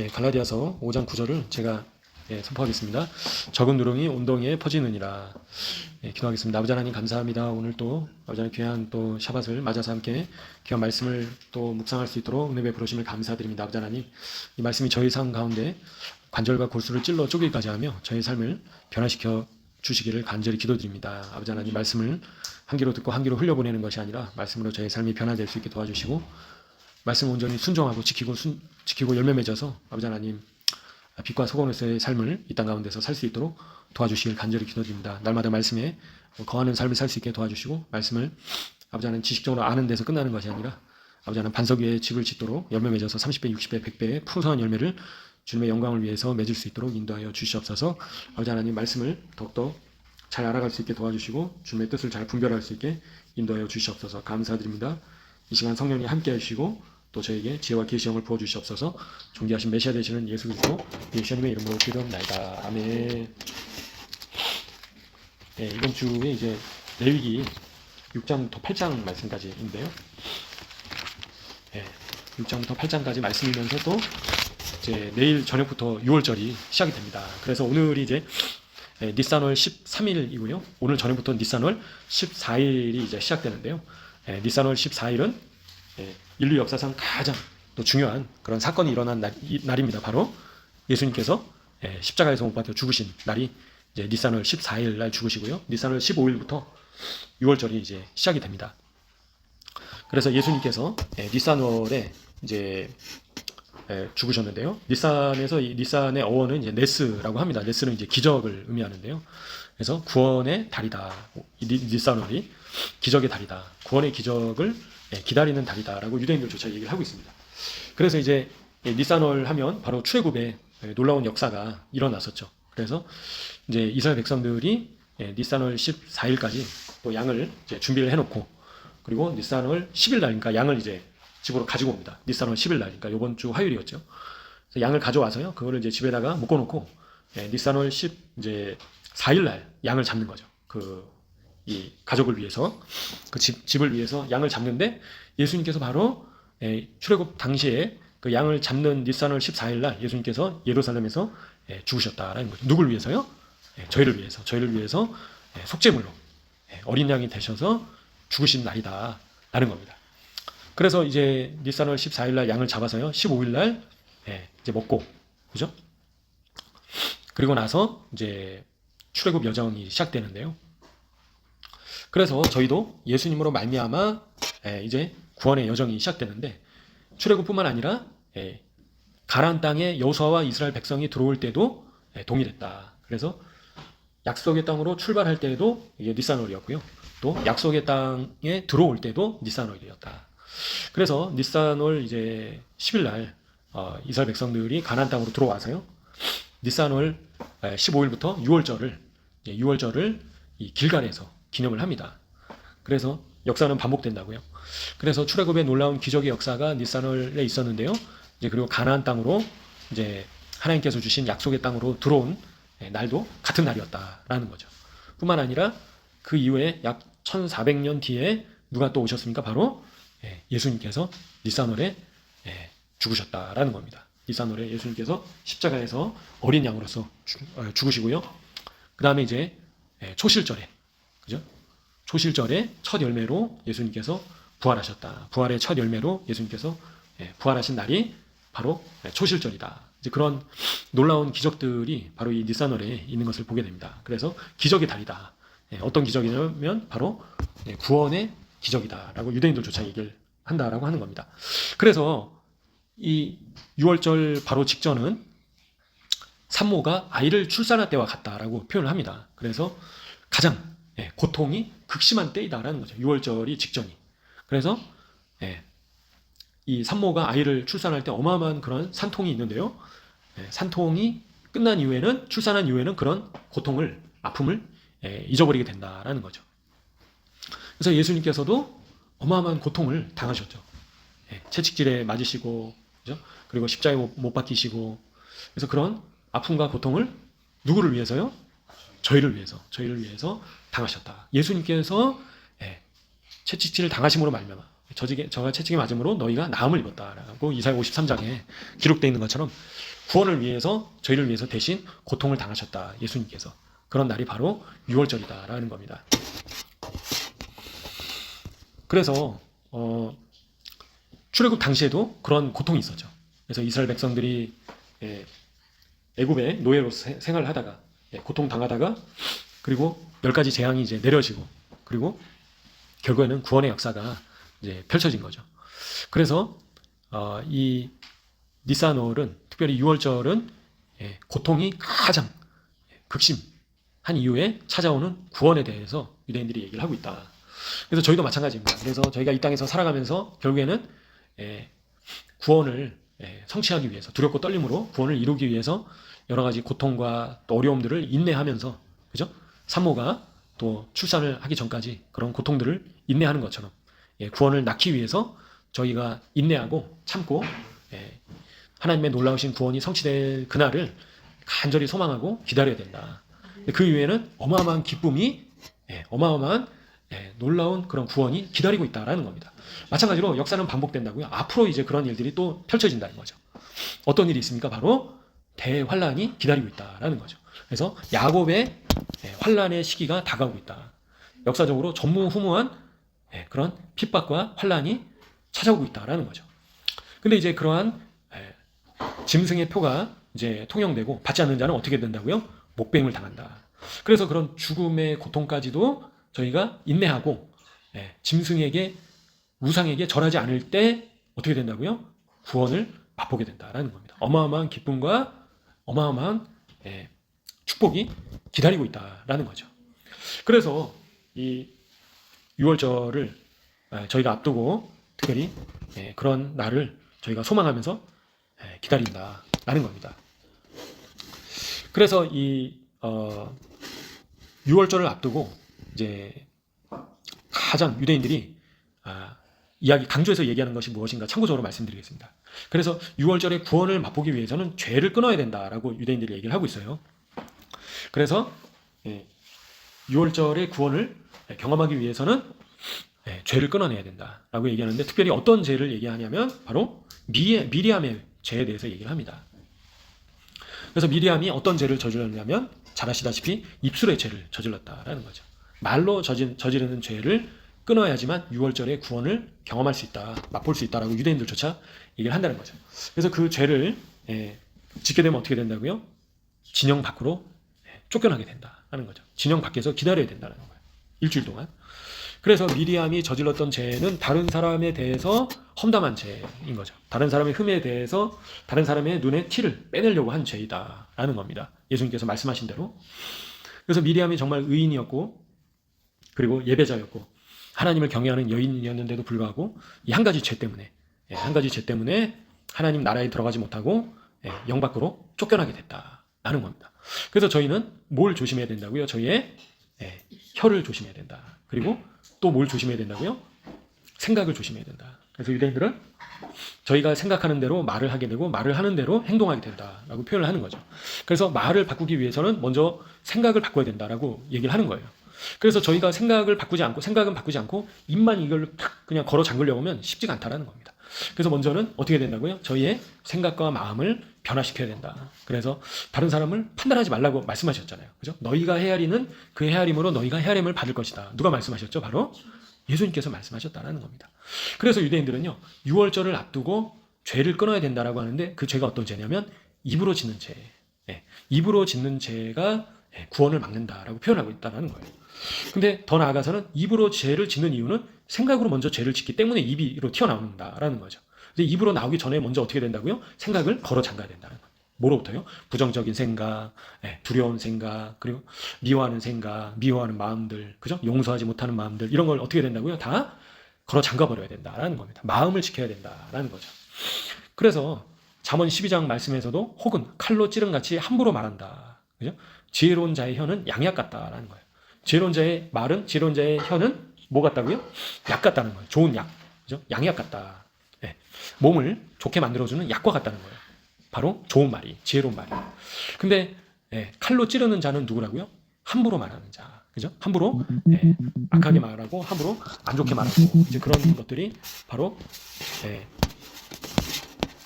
갈라디아서 5장 9절을 제가 선포하겠습니다. 적은 누렁이 온덩이에 퍼지느니라. 기도하겠습니다. 아버지 하나님 감사합니다. 오늘 또 아버지 하나님 귀한 또 샤밧을 맞아서 함께 귀한 말씀을 또 묵상할 수 있도록 은혜 베풀으심을 감사드립니다. 아버지 하나님, 이 말씀이 저희 삶 가운데 관절과 골수를 찔러 쪼개기까지 하며 저희 삶을 변화시켜 주시기를 간절히 기도드립니다. 아버지 하나님, 말씀을 한 귀로 듣고 한 귀로 흘려보내는 것이 아니라 말씀으로 저희 삶이 변화될 수 있게 도와주시고 말씀 온전히 순종하고 지키고 열매 맺어서 아버지 하나님 빛과 소금으로서의 삶을 이 땅 가운데서 살 수 있도록 도와주시길 간절히 기도드립니다. 날마다 말씀에 거하는 삶을 살 수 있게 도와주시고 말씀을 아버지 하나님 지식적으로 아는 데서 끝나는 것이 아니라 아버지 하나님 반석 위에 집을 짓도록 열매 맺어서 30배, 60배, 100배의 풍성한 열매를 주님의 영광을 위해서 맺을 수 있도록 인도하여 주시옵소서. 아버지 하나님 말씀을 더욱더 잘 알아갈 수 있게 도와주시고 주님의 뜻을 잘 분별할 수 있게 인도하여 주시옵소서. 감사드립니다. 이 시간 성령님 함께 해주시고 또 저에게 지혜와 계시형을 부어주시옵소서. 존귀하신 메시아 되시는 예수 그리스도 예수님의 이름으로 기도합니다. 아멘. 이번 주에 이제 레위기 6장부터 8장 말씀까지인데요. 6장부터 8장까지 말씀이면서 또 이제 내일 저녁부터 6월절이 시작이 됩니다. 그래서 오늘이 이제 니산월 13일이고요. 오늘 저녁부터 니산월 14일이 이제 시작되는데요. 니산월 14일은 인류 역사상 가장 또 중요한 그런 사건이 일어난 날입니다. 바로 예수님께서 십자가에서 못 박혀 죽으신 날이 이제 니산월 14일 날 죽으시고요. 니산월 15일부터 6월절이 이제 시작이 됩니다. 그래서 예수님께서 니산월에 이제 죽으셨는데요. 니산의 어원은 이제 네스라고 합니다. 네스는 이제 기적을 의미하는데요. 그래서 구원의 달이다. 니산월이 기적의 달이다. 구원의 기적을 기다리는 달이다라고 유대인들조차 얘기를 하고 있습니다. 그래서 이제 니산월 하면 바로 출애굽의 놀라운 역사가 일어났었죠. 그래서 이제 이스라엘 백성들이 니산월 14일까지 또 양을 이제 준비를 해놓고 그리고 니산월 10일 날, 그러니까 양을 이제 집으로 가지고 옵니다. 니산월 10일 날, 그러니까 이번 주 화요일이었죠. 그래서 양을 가져와서요, 그거를 이제 집에다가 묶어놓고 니산월 14일 날 양을 잡는 거죠. 이 가족을 위해서 그 집을 위해서 양을 잡는데 예수님께서 바로 출애굽 당시에 그 양을 잡는 니산월 14일 날 예수님께서 예루살렘에서 죽으셨다라는 거죠. 누굴 위해서요? 저희를 위해서 속죄물로 어린 양이 되셔서 죽으신 날이다라는 겁니다. 그래서 이제 니산월 14일 날 양을 잡아서요 15일 날 이제 먹고, 그죠? 그리고 나서 이제 출애굽 여정이 시작되는데요. 그래서 저희도 예수님으로 말미암아 이제 구원의 여정이 시작되는데 출애굽뿐만 아니라 가나안 땅에 여호수아와 이스라엘 백성이 들어올 때도 동일했다. 그래서 약속의 땅으로 출발할 때도 이게 니산월이었고요. 또 약속의 땅에 들어올 때도 니산월이었다. 그래서 니산월 이제 10일 날 이스라엘 백성들이 가나안 땅으로 들어와서요. 니산월 15일부터 6월절을 이 길갈에서 기념을 합니다. 그래서 역사는 반복된다고요. 그래서 출애굽의 놀라운 기적의 역사가 니산월에 있었는데요. 이제 그리고 가나안 땅으로 이제 하나님께서 주신 약속의 땅으로 들어온 날도 같은 날이었다라는 거죠. 뿐만 아니라 그 이후에 약 1400년 뒤에 누가 또 오셨습니까? 바로 예수님께서 니산월에 죽으셨다라는 겁니다. 니산월에 예수님께서 십자가에서 어린 양으로서 죽으시고요. 그 다음에 이제 초실절에, 그죠? 초실절에 첫 열매로 예수님께서 부활하셨다. 부활의 첫 열매로 예수님께서 부활하신 날이 바로 초실절이다. 이제 그런 놀라운 기적들이 바로 이 니산월에 있는 것을 보게 됩니다. 그래서 기적의 달이다. 어떤 기적이냐면 바로 구원의 기적이다라고 유대인들조차 얘기를 한다라고 하는 겁니다. 그래서 이 6월절 바로 직전은 산모가 아이를 출산할 때와 같다라고 표현을 합니다. 그래서 가장 고통이 극심한 때이다라는 거죠. 6월절이 직전이. 그래서 이 산모가 아이를 출산할 때 어마어마한 그런 산통이 있는데요. 산통이 끝난 이후에는, 출산한 이후에는 그런 고통을, 아픔을 잊어버리게 된다라는 거죠. 그래서 예수님께서도 어마어마한 고통을 당하셨죠. 채찍질에 맞으시고, 그죠? 그리고 십자가에 못 박히시고, 그래서 그런 아픔과 고통을 누구를 위해서요? 저희를 위해서 당하셨다. 예수님께서 채찍질을 당하심으로 말미암아 저가 채찍에 맞음으로 너희가 나음을 입었다라고 이사야 53장에 기록되어 있는 것처럼 구원을 위해서 저희를 위해서 대신 고통을 당하셨다. 예수님께서. 그런 날이 바로 유월절이다라는 겁니다. 그래서 출애굽 당시에도 그런 고통이 있었죠. 그래서 이스라엘 백성들이 애굽의 노예로 생활을 하다가 고통 당하다가 그리고 10가지 재앙이 이제 내려지고 그리고 결국에는 구원의 역사가 이제 펼쳐진 거죠. 그래서 이 니산월은 특별히 6월절은 고통이 가장 극심한 이후에 찾아오는 구원에 대해서 유대인들이 얘기를 하고 있다. 그래서 저희도 마찬가지입니다. 그래서 저희가 이 땅에서 살아가면서 결국에는 구원을 성취하기 위해서 두렵고 떨림으로 구원을 이루기 위해서 여러 가지 고통과 또 어려움들을 인내하면서 그죠? 산모가 또 출산을 하기 전까지 그런 고통들을 인내하는 것처럼 구원을 낳기 위해서 저희가 인내하고 참고 하나님의 놀라우신 구원이 성취될 그날을 간절히 소망하고 기다려야 된다. 그 이후에는 어마어마한 기쁨이 어마어마한 놀라운 그런 구원이 기다리고 있다라는 겁니다. 마찬가지로 역사는 반복된다고요. 앞으로 이제 그런 일들이 또 펼쳐진다는 거죠. 어떤 일이 있습니까? 바로 대환란이 기다리고 있다라는 거죠. 그래서 야곱의 환란의 시기가 다가오고 있다. 역사적으로 전무후무한 그런 핍박과 환란이 찾아오고 있다라는 거죠. 근데 이제 그러한 짐승의 표가 이제 통용되고 받지 않는 자는 어떻게 된다고요? 목배임을 당한다. 그래서 그런 죽음의 고통까지도 저희가 인내하고 짐승에게 우상에게 절하지 않을 때 어떻게 된다고요? 구원을 맛보게 된다라는 겁니다. 어마어마한 기쁨과 어마어마한 축복이 기다리고 있다라는 거죠. 그래서 이 6월절을 저희가 앞두고 특별히 그런 날을 저희가 소망하면서 기다린다라는 겁니다. 그래서 이 6월절을 앞두고 이제 가장 유대인들이 강조해서 얘기하는 것이 무엇인가 참고적으로 말씀드리겠습니다. 그래서 6월절의 구원을 맛보기 위해서는 죄를 끊어야 된다라고 유대인들이 얘기를 하고 있어요. 그래서 6월절의 구원을 경험하기 위해서는 죄를 끊어내야 된다라고 얘기하는데 특별히 어떤 죄를 얘기하냐면 바로 미리암의 죄에 대해서 얘기를 합니다. 그래서 미리암이 어떤 죄를 저질렀냐면 잘 아시다시피 입술의 죄를 저질렀다라는 거죠. 말로 저지르는 죄를 끊어야지만 6월절의 구원을 경험할 수 있다, 맛볼 수 있다라고 유대인들조차 얘기를 한다는 거죠. 그래서 그 죄를 짓게 되면 어떻게 된다고요? 진영 밖으로 쫓겨나게 된다는 거죠. 진영 밖에서 기다려야 된다는 거예요. 일주일 동안. 그래서 미리암이 저질렀던 죄는 다른 사람에 대해서 험담한 죄인 거죠. 다른 사람의 흠에 대해서 다른 사람의 눈에 티를 빼내려고 한 죄이다라는 겁니다. 예수님께서 말씀하신 대로. 그래서 미리암이 정말 의인이었고 그리고 예배자였고 하나님을 경외하는 여인이었는데도 불구하고 이 한 가지 죄 때문에 하나님 나라에 들어가지 못하고 영 밖으로 쫓겨나게 됐다라는 겁니다. 그래서 저희는 뭘 조심해야 된다고요? 저희의 혀를 조심해야 된다. 그리고 또 뭘 조심해야 된다고요? 생각을 조심해야 된다. 그래서 유대인들은 저희가 생각하는 대로 말을 하게 되고 말을 하는 대로 행동하게 된다라고 표현을 하는 거죠. 그래서 말을 바꾸기 위해서는 먼저 생각을 바꿔야 된다라고 얘기를 하는 거예요. 그래서 저희가 생각은 바꾸지 않고 입만 이걸 탁 그냥 걸어 잠그려고 하면 쉽지가 않다라는 겁니다. 그래서 먼저는 어떻게 된다고요? 저희의 생각과 마음을 변화시켜야 된다. 그래서 다른 사람을 판단하지 말라고 말씀하셨잖아요. 그죠? 너희가 헤아리는 그 헤아림으로 너희가 헤아림을 받을 것이다. 누가 말씀하셨죠? 바로 예수님께서 말씀하셨다라는 겁니다. 그래서 유대인들은요, 6월절을 앞두고 죄를 끊어야 된다라고 하는데 그 죄가 어떤 죄냐면 입으로 짓는 죄. 입으로 짓는 죄가 구원을 막는다라고 표현하고 있다는 거예요. 근데 더 나아가서는 입으로 죄를 짓는 이유는 생각으로 먼저 죄를 짓기 때문에 입으로 튀어나온다라는 거죠. 근데 입으로 나오기 전에 먼저 어떻게 된다고요? 생각을 걸어 잠가야 된다는 거예요. 뭐로부터요? 부정적인 생각, 두려운 생각, 그리고 미워하는 생각, 미워하는 마음들, 그죠? 용서하지 못하는 마음들, 이런 걸 어떻게 된다고요? 다 걸어 잠가 버려야 된다라는 겁니다. 마음을 지켜야 된다라는 거죠. 그래서 잠언 12장 말씀에서도 혹은 칼로 찌른같이 함부로 말한다. 그죠? 지혜로운 자의 혀는 양약 같다라는 거예요. 지혜로운 자의 말은, 지혜로운 자의 혀는 뭐 같다고요? 약 같다는 거예요. 좋은 약. 그죠? 양약 같다. 몸을 좋게 만들어주는 약과 같다는 거예요. 바로 좋은 말이, 지혜로운 말이. 근데 칼로 찌르는 자는 누구라고요? 함부로 말하는 자. 그죠? 함부로 악하게 말하고 함부로 안 좋게 말하고 이제 그런 것들이 바로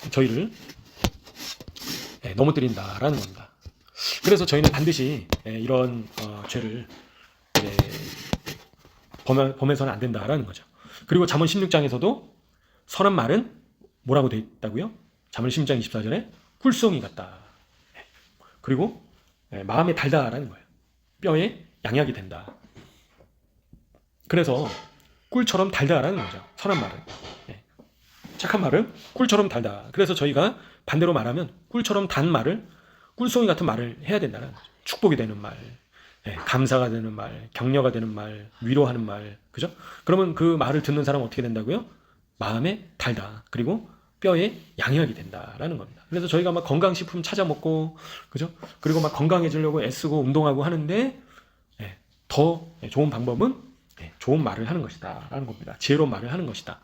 저희를 넘어뜨린다라는 겁니다. 그래서 저희는 반드시 이런 죄를 범해서는 안 된다라는 거죠. 그리고 잠언 16장에서도 선한 말은 뭐라고 되어 있다고요? 잠언 16장 24절에 꿀송이 같다. 그리고 마음에 달다라는 거예요. 뼈에 양약이 된다. 그래서 꿀처럼 달다라는 거죠. 선한 말은. 착한 말은 꿀처럼 달다. 그래서 저희가 반대로 말하면 꿀처럼 단 말을, 꿀송이 같은 말을 해야 된다는 거죠. 축복이 되는 말, 감사가 되는 말, 격려가 되는 말, 위로하는 말, 그죠? 그러면 그 말을 듣는 사람은 어떻게 된다고요? 마음에 달다. 그리고 뼈에 양약이 된다라는 겁니다. 그래서 저희가 막 건강식품 찾아 먹고, 그죠? 그리고 막 건강해지려고 애쓰고 운동하고 하는데, 더 좋은 방법은 좋은 말을 하는 것이다라는 겁니다. 지혜로운 말을 하는 것이다.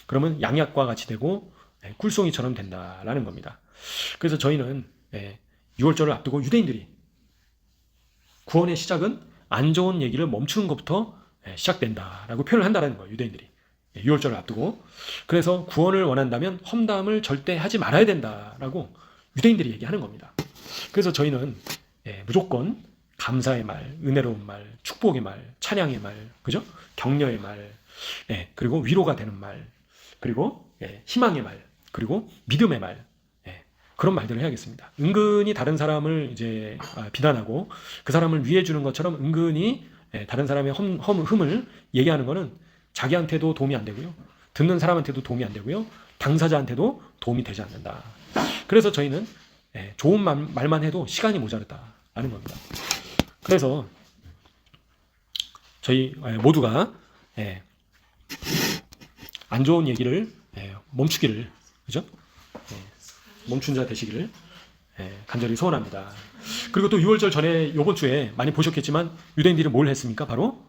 그러면 양약과 같이 되고 꿀송이처럼 된다라는 겁니다. 그래서 저희는 6월절을 앞두고 유대인들이 구원의 시작은 안 좋은 얘기를 멈추는 것부터 시작된다라고 표현을 한다는 거예요. 유대인들이 6월절을 앞두고. 그래서 구원을 원한다면 험담을 절대 하지 말아야 된다라고 유대인들이 얘기하는 겁니다. 그래서 저희는 무조건 감사의 말, 은혜로운 말, 축복의 말, 찬양의 말, 그죠? 격려의 말, 그리고 위로가 되는 말, 그리고 희망의 말, 그리고 믿음의 말, 그런 말들을 해야겠습니다. 은근히 다른 사람을 이제 비난하고 그 사람을 위해 주는 것처럼 은근히 다른 사람의 흠을 얘기하는 거는 자기한테도 도움이 안 되고요. 듣는 사람한테도 도움이 안 되고요. 당사자한테도 도움이 되지 않는다. 그래서 저희는 좋은 말만 해도 시간이 모자르다라는 겁니다. 그래서 저희 모두가 안 좋은 얘기를 멈추기를, 그죠? 멈춘 자 되시기를 간절히 소원합니다. 그리고 또 6월절 전에 이번 주에 많이 보셨겠지만 유대인들이 뭘 했습니까? 바로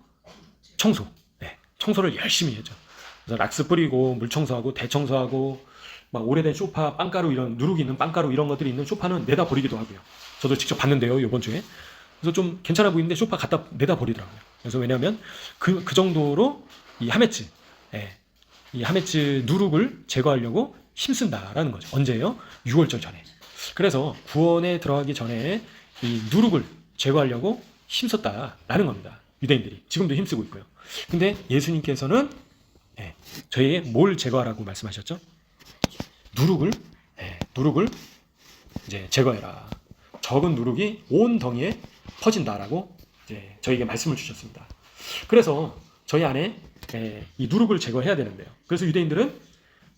청소. 청소를 열심히 했죠. 그래서 락스 뿌리고 물 청소하고 대청소하고 막 오래된 소파, 빵가루 이런 누룩이 있는 빵가루 이런 것들이 있는 소파는 내다 버리기도 하고요. 저도 직접 봤는데요, 이번 주에. 그래서 좀 괜찮아 보이는데 소파 갖다 내다 버리더라고요. 그래서 왜냐하면 그 정도로 이 하메츠, 이 하메츠 누룩을 제거하려고 힘쓴다라는 거죠. 언제예요? 6월절 전에. 그래서 구원에 들어가기 전에 이 누룩을 제거하려고 힘썼다라는 겁니다. 유대인들이 지금도 힘쓰고 있고요. 근데 예수님께서는 저희에게 뭘 제거하라고 말씀하셨죠? 누룩을 이제 제거해라. 적은 누룩이 온 덩이에 퍼진다라고 이제 저희에게 말씀을 주셨습니다. 그래서 저희 안에 이 누룩을 제거해야 되는데요. 그래서 유대인들은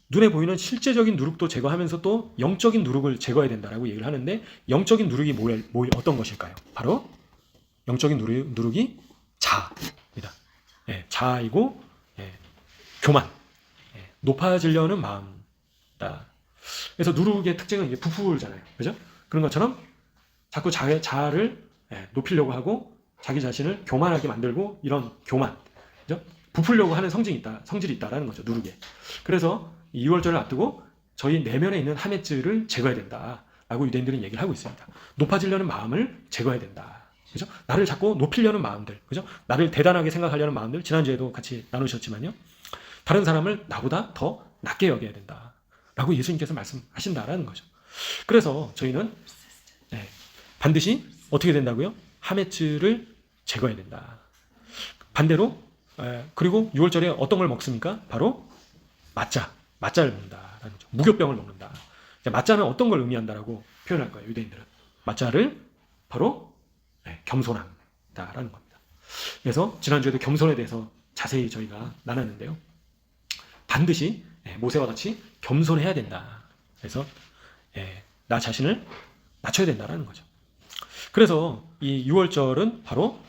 눈에 보이는 실제적인 누룩도 제거하면서 또 영적인 누룩을 제거해야 된다라고 얘기를 하는데, 영적인 누룩이 어떤 것일까요? 바로 영적인 누룩이 자아입니다. 자아이고 교만, 높아지려는 마음이다. 그래서 누룩의 특징은 이게 부풀잖아요, 그죠? 그런 것처럼 자꾸 자아를 높이려고 자기 자신을 교만하게 만들고 이런 교만, 그죠? 부풀려고 하는 성질이 있다라는 거죠, 누룩에. 그래서 2월절을 앞두고 저희 내면에 있는 하메츠를 제거해야 된다라고 유대인들은 얘기를 하고 있습니다. 높아지려는 마음을 제거해야 된다. 그죠? 나를 자꾸 높이려는 마음들, 그죠? 나를 대단하게 생각하려는 마음들, 지난주에도 같이 나누셨지만요. 다른 사람을 나보다 더 낮게 여겨야 된다라고 예수님께서 말씀하신다라는 거죠. 그래서 저희는 반드시 어떻게 된다고요? 하메츠를 제거해야 된다. 반대로 그리고 6월절에 어떤 걸 먹습니까? 바로 맞자를 먹는다라는 거죠. 무교병을 먹는다. 맞자는 어떤 걸 의미한다라고 표현할 거예요, 유대인들은. 맞자를 바로 겸손함이다라는 겁니다. 그래서 지난주에도 겸손에 대해서 자세히 저희가 나눴는데요. 반드시 모세와 같이 겸손해야 된다. 그래서 나 자신을 낮춰야 된다라는 거죠. 그래서 이 6월절은 바로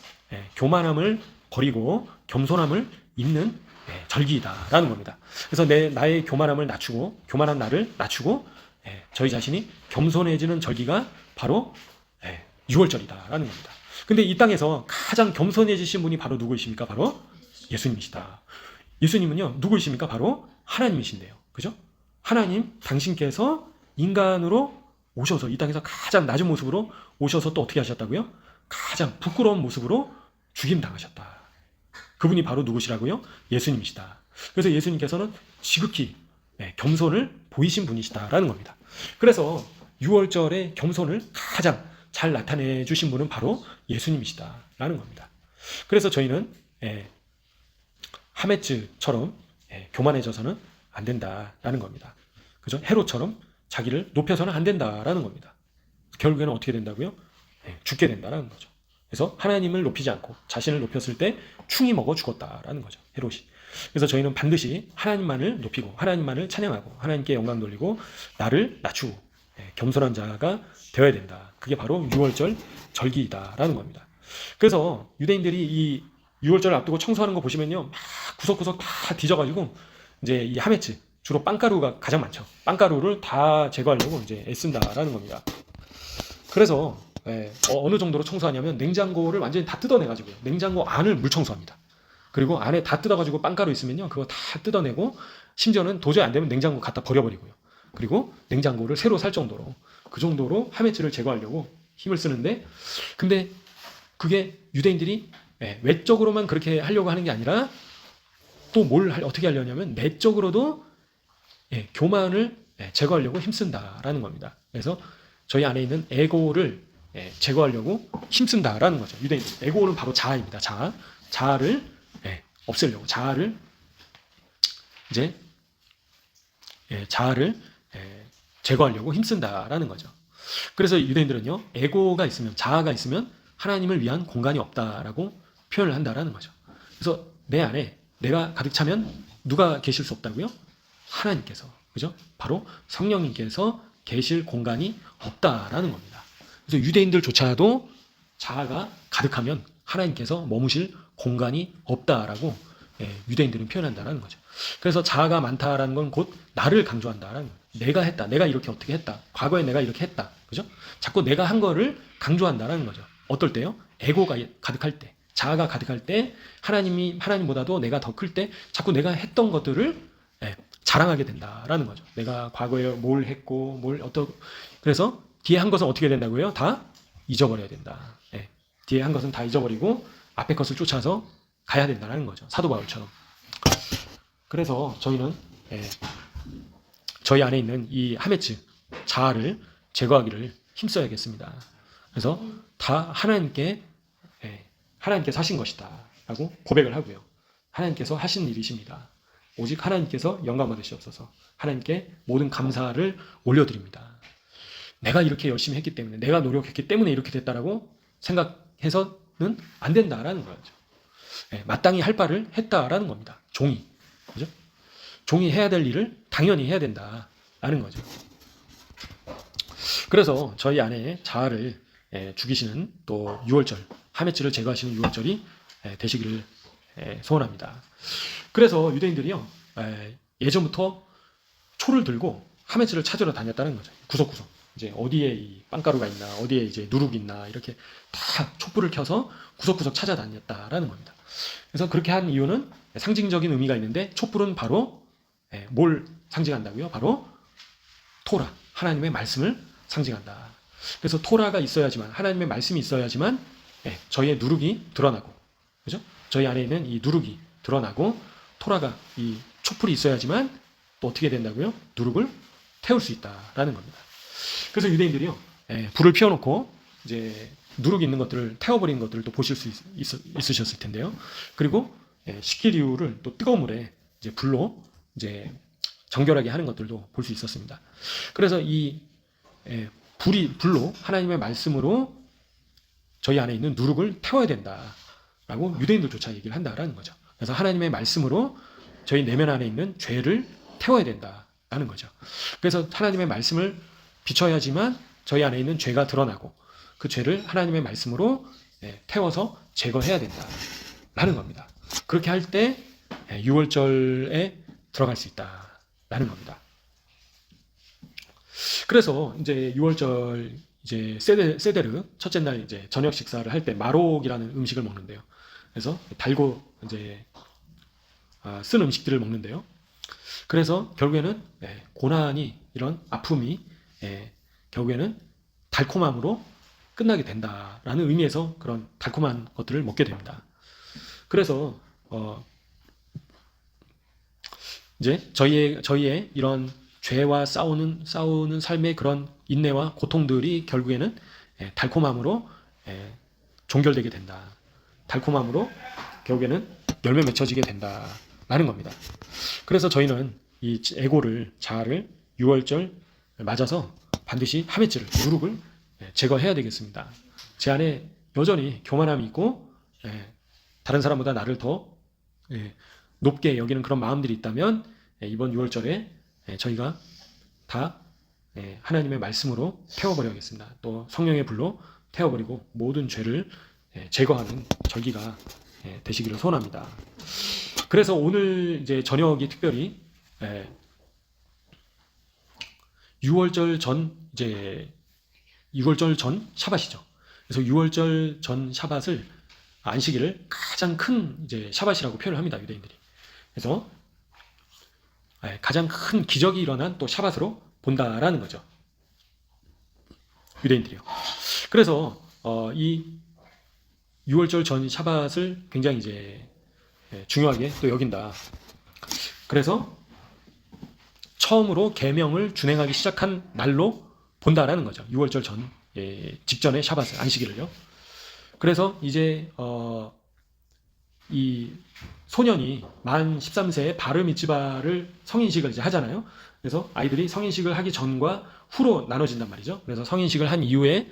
교만함을 버리고 겸손함을 잇는 절기이다라는 겁니다. 그래서 나의 교만함을 낮추고, 교만한 나를 낮추고 저희 자신이 겸손해지는 절기가 바로 6월절이다라는 겁니다. 근데 이 땅에서 가장 겸손해지신 분이 바로 누구이십니까? 바로 예수님이시다. 예수님은요, 누구이십니까? 바로 하나님이신데요. 그죠? 하나님, 당신께서 인간으로 오셔서 이 땅에서 가장 낮은 모습으로 오셔서 또 어떻게 하셨다고요? 가장 부끄러운 모습으로 죽임 당하셨다. 그분이 바로 누구시라고요? 예수님이시다. 그래서 예수님께서는 지극히 겸손을 보이신 분이시다라는 겁니다. 그래서 6월절의 겸손을 가장 잘 나타내 주신 분은 바로 예수님이시다라는 겁니다. 그래서 저희는 하메츠처럼 교만해져서는 안 된다라는 겁니다. 그죠? 헤롯처럼 자기를 높여서는 안 된다라는 겁니다. 결국에는 어떻게 된다고요? 죽게 된다라는 거죠. 그래서 하나님을 높이지 않고 자신을 높였을 때 충이 먹어 죽었다라는 거죠. 헤롯이. 그래서 저희는 반드시 하나님만을 높이고 하나님만을 찬양하고 하나님께 영광 돌리고 나를 낮추고 겸손한 자가 되어야 된다. 그게 바로 6월절 절기이다라는 겁니다. 그래서 유대인들이 이 6월절을 앞두고 청소하는 거 보시면요, 막 구석구석 다 뒤져가지고 이제 이 하메츠, 주로 빵가루가 가장 많죠. 빵가루를 다 제거하려고 이제 애쓴다라는 겁니다. 그래서 어느 정도로 청소하냐면 냉장고를 완전히 다 뜯어내가지고 냉장고 안을 물 청소합니다. 그리고 안에 다 뜯어가지고 빵가루 있으면요, 그거 다 뜯어내고 심지어는 도저히 안 되면 냉장고 갖다 버려버리고요. 그리고 냉장고를 새로 살 정도로 그 정도로 하메츠를 제거하려고 힘을 쓰는데, 근데 그게 유대인들이 외적으로만 그렇게 하려고 하는 게 아니라 또 어떻게 하려냐면 내적으로도 교만을 제거하려고 힘쓴다라는 겁니다. 그래서 저희 안에 있는 에고를 제거하려고 힘쓴다라는 거죠. 유대인들. 에고는 바로 자아입니다. 자아를 없애려고, 자아를 제거하려고 힘쓴다라는 거죠. 그래서 유대인들은요, 에고가 있으면, 자아가 있으면 하나님을 위한 공간이 없다라고 표현을 한다라는 거죠. 그래서 내 안에 내가 가득 차면 누가 계실 수 없다고요? 하나님께서, 그죠? 바로 성령님께서 계실 공간이 없다라는 겁니다. 그래서 유대인들조차도 자아가 가득하면 하나님께서 머무실 공간이 없다라고 유대인들은 표현한다라는 거죠. 그래서 자아가 많다라는 건 곧 나를 강조한다라는 거예요. 내가 했다, 내가 이렇게 어떻게 했다, 과거에 내가 이렇게 했다, 그죠? 자꾸 내가 한 거를 강조한다라는 거죠. 어떨 때요? 에고가 가득할 때, 자아가 가득할 때, 하나님보다도 내가 더 클 때 자꾸 내가 했던 것들을 자랑하게 된다라는 거죠. 내가 과거에 뭘 했고 그래서 뒤에 한 것은 어떻게 된다고요? 다 잊어버려야 된다. 뒤에 한 것은 다 잊어버리고 앞에 것을 쫓아서 가야 된다는 거죠. 사도 바울처럼. 그래서 저희는 저희 안에 있는 이 하메츠, 자아를 제거하기를 힘써야겠습니다. 그래서 다 하나님께서 하신 것이다 라고 고백을 하고요. 하나님께서 하신 일이십니다. 오직 하나님께서 영광 받으시옵소서. 하나님께 모든 감사를 올려드립니다. 내가 이렇게 열심히 했기 때문에, 내가 노력했기 때문에 이렇게 됐다라고 생각해서는 안 된다라는 거죠. 마땅히 할 바를 했다라는 겁니다. 종이, 그죠? 종이 해야 될 일을 당연히 해야 된다라는 거죠. 그래서 저희 안에 자아를 죽이시는 또 6월절, 하메츠를 제거하시는 6월절이 되시기를 소원합니다. 그래서 유대인들이요, 예전부터 초를 들고 하메츠를 찾으러 다녔다는 거죠. 구석구석. 이제 어디에 이 빵가루가 있나, 어디에 이제 누룩이 있나, 이렇게 다 촛불을 켜서 구석구석 찾아다녔다라는 겁니다. 그래서 그렇게 한 이유는 상징적인 의미가 있는데, 촛불은 바로 뭘 상징한다고요? 바로 토라, 하나님의 말씀을 상징한다. 그래서 토라가 있어야지만, 하나님의 말씀이 있어야지만 저희의 누룩이 드러나고, 그죠? 저희 안에 있는 이 누룩이 드러나고, 토라가, 이 촛불이 있어야지만 또 어떻게 된다고요? 누룩을 태울 수 있다라는 겁니다. 그래서 유대인들이요, 불을 피워놓고 이제 누룩 있는 것들을 태워버리는 것들을 또 보실 수 있으셨을 텐데요. 그리고 식힐 이유를 또 뜨거운 물에 이제 불로 이제 정결하게 하는 것들도 볼 수 있었습니다. 그래서 이 불로, 하나님의 말씀으로 저희 안에 있는 누룩을 태워야 된다라고 유대인들조차 얘기를 한다라는 거죠. 그래서 하나님의 말씀으로 저희 내면 안에 있는 죄를 태워야 된다라는 거죠. 그래서 하나님의 말씀을 비춰야지만 저희 안에 있는 죄가 드러나고, 그 죄를 하나님의 말씀으로 태워서 제거해야 된다라는 겁니다. 그렇게 할 때 6월절에 들어갈 수 있다라는 겁니다. 그래서 이제 6월절 이제 세데르 첫째 날 이제 저녁 식사를 할 때 마록이라는 음식을 먹는데요. 그래서 달고 이제 쓴 음식들을 먹는데요. 그래서 결국에는 고난이, 이런 아픔이 결국에는 달콤함으로 끝나게 된다라는 의미에서 그런 달콤한 것들을 먹게 됩니다. 그래서 이제 저희의 이런 죄와 싸우는 삶의 그런 인내와 고통들이 결국에는 달콤함으로 종결되게 된다. 달콤함으로 결국에는 열매 맺혀지게 된다라는 겁니다. 그래서 저희는 이 에고를 자아를 6월절 맞아서 반드시 하메츠를 누룩을 제거해야 되겠습니다. 제 안에 여전히 교만함이 있고 다른 사람보다 나를 더 높게 여기는 그런 마음들이 있다면 이번 6월절에 저희가 다 하나님의 말씀으로 태워버려야겠습니다. 또 성령의 불로 태워버리고 모든 죄를 제거하는 절기가 되시기를 소원합니다. 그래서 오늘 이제 저녁이 특별히 6월절 전 이제 6월절 전 샤밧이죠. 그래서 6월절 전 샤밧을 안식일을 가장 큰 이제 샤밧이라고 표현을 합니다. 유대인들이. 그래서 가장 큰 기적이 일어난 또 샤밧으로 본다라는 거죠. 유대인들이요. 그래서 이 6월절 전 샤밧을 굉장히 이제 중요하게 또 여긴다. 그래서 처음으로 계명을 준행하기 시작한 날로 본다라는 거죠. 6월절 전 직전의 샤밧을 안식일을요. 그래서 이제 이 소년이 만 13세에 바르 미츠바를 성인식을 이제 하잖아요. 그래서 아이들이 성인식을 하기 전과 후로 나눠진단 말이죠. 그래서 성인식을 한 이후에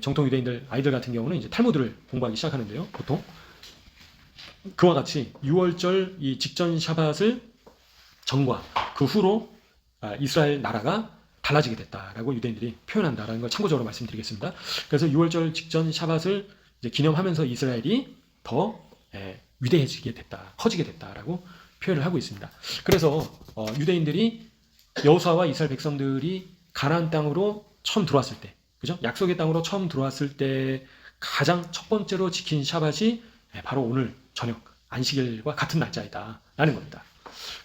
정통 유대인들 아이들 같은 경우는 이제 탈무드를 공부하기 시작하는데요. 보통 그와 같이 6월절 이 직전 샤밧을 전과 그 후로 이스라엘 나라가 달라지게 됐다라고 유대인들이 표현한다라는 걸 참고적으로 말씀드리겠습니다. 그래서 6월절 직전 샤밧을 이제 기념하면서 이스라엘이 더 위대해지게 됐다, 커지게 됐다라고 표현을 하고 있습니다. 그래서 유대인들이 여호수아와 이스라엘 백성들이 가나안 땅으로 처음 들어왔을 때, 그죠? 약속의 땅으로 처음 들어왔을 때 가장 첫 번째로 지킨 샤밧이 바로 오늘 저녁 안식일과 같은 날짜이다라는 겁니다.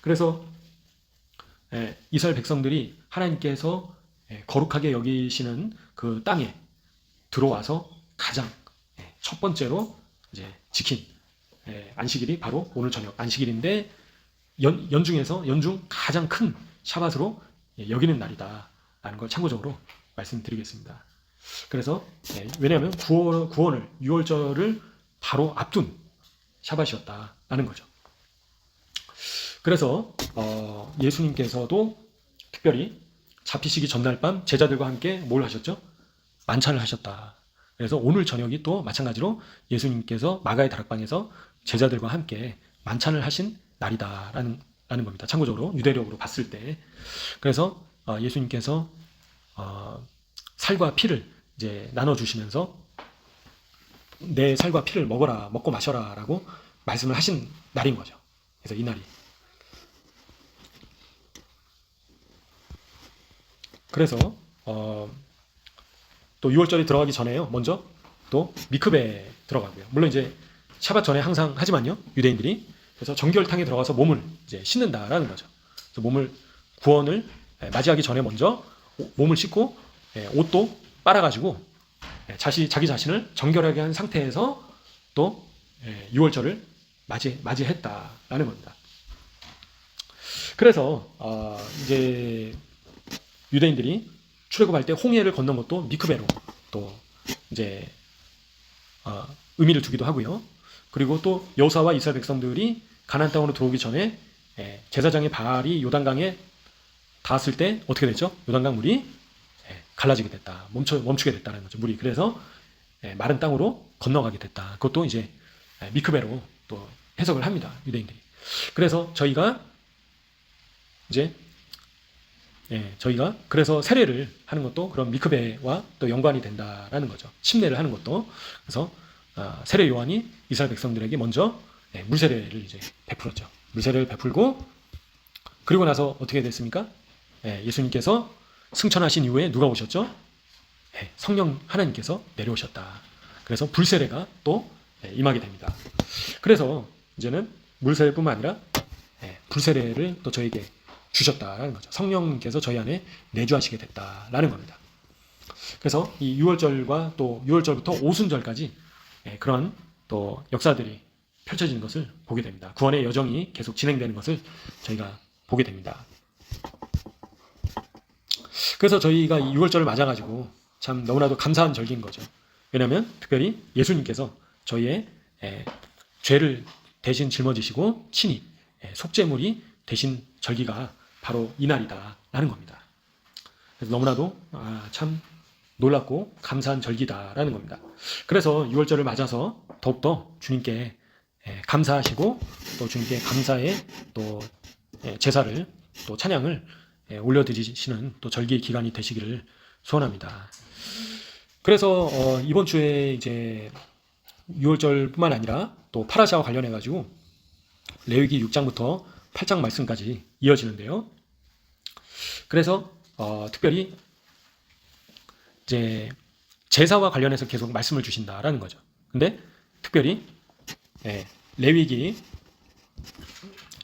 그래서 이스라엘 백성들이 하나님께서 거룩하게 여기시는 그 땅에 들어와서 가장 첫 번째로 이제 지킨 안식일이 바로 오늘 저녁 안식일인데 연중 가장 큰 샤밧으로 여기는 날이다라는 걸 참고적으로 말씀드리겠습니다. 그래서 왜냐하면 구원을 6월절을 바로 앞둔 샤밧이었다라는 거죠. 그래서 예수님께서도 특별히 잡히시기 전날 밤 제자들과 함께 뭘 하셨죠? 만찬을 하셨다. 그래서 오늘 저녁이 또 마찬가지로 예수님께서 마가의 다락방에서 제자들과 함께 만찬을 하신 날이다라는 겁니다. 참고적으로 유대력으로 봤을 때. 그래서 예수님께서 살과 피를 이제 나눠주시면서 내 살과 피를 먹어라, 먹고 마셔라라고 말씀을 하신 날인 거죠. 그래서 이 날이. 그래서 또 6월절이 들어가기 전에요. 먼저 또 미크베에 들어가고요. 물론 이제 샤밧 전에 항상 하지만요. 유대인들이 그래서 정결탕에 들어가서 몸을 이제 씻는다라는 거죠. 그래서 몸을 구원을 맞이하기 전에 먼저 몸을 씻고 옷도 빨아가지고 자기 자신을 정결하게 한 상태에서 또 6월절을 맞이했다라는 겁니다. 그래서 이제 유대인들이 출애굽할 때 홍해를 건넌 것도 미크베로 또 이제 의미를 두기도 하고요. 그리고 또 여호수아와 이스라엘 백성들이 가나안 땅으로 들어오기 전에 제사장의 바알이 요단강에 닿았을 때 어떻게 됐죠? 요단강 물이 갈라지게 됐다, 멈추게 됐다는 거죠. 물이. 그래서 마른 땅으로 건너가게 됐다. 그것도 이제 미크베로 또 해석을 합니다. 유대인들이. 그래서 저희가 그래서 세례를 하는 것도 그런 미크베와 또 연관이 된다라는 거죠. 침례를 하는 것도. 그래서 세례 요한이 이스라엘 백성들에게 먼저 물세례를 이제 베풀었죠. 물세례를 베풀고 그리고 나서 어떻게 됐습니까? 예수님께서 승천하신 이후에 누가 오셨죠? 성령 하나님께서 내려오셨다. 그래서 불세례가 또 임하게 됩니다. 그래서 이제는 물세례뿐만 아니라 불세례를 또 저에게 주셨다라는 거죠. 성령님께서 저희 안에 내주하시게 됐다라는 겁니다. 그래서 이 6월절과 또 6월절부터 오순절까지 그런 또 역사들이 펼쳐지는 것을 보게 됩니다. 구원의 여정이 계속 진행되는 것을 저희가 보게 됩니다. 그래서 저희가 이 6월절을 맞아가지고 참 너무나도 감사한 절기인 거죠. 왜냐하면 특별히 예수님께서 저희의 죄를 대신 짊어지시고 친히 속죄물이 되신 절기가 바로 이날이다라는 겁니다. 그래서 너무나도 참 놀랍고 감사한 절기다라는 겁니다. 그래서 6월절을 맞아서 더욱더 주님께 감사하시고 또 주님께 감사의 또 제사를 또 찬양을 올려드리시는 또 절기의 기간이 되시기를 소원합니다. 그래서 이번 주에 이제 6월절뿐만 아니라 또 파라샤와 관련해 가지고 레위기 6장부터 8장 말씀까지 이어지는데요. 그래서 특별히 이제 제사와 관련해서 계속 말씀을 주신다라는 거죠. 근데 특별히 레위기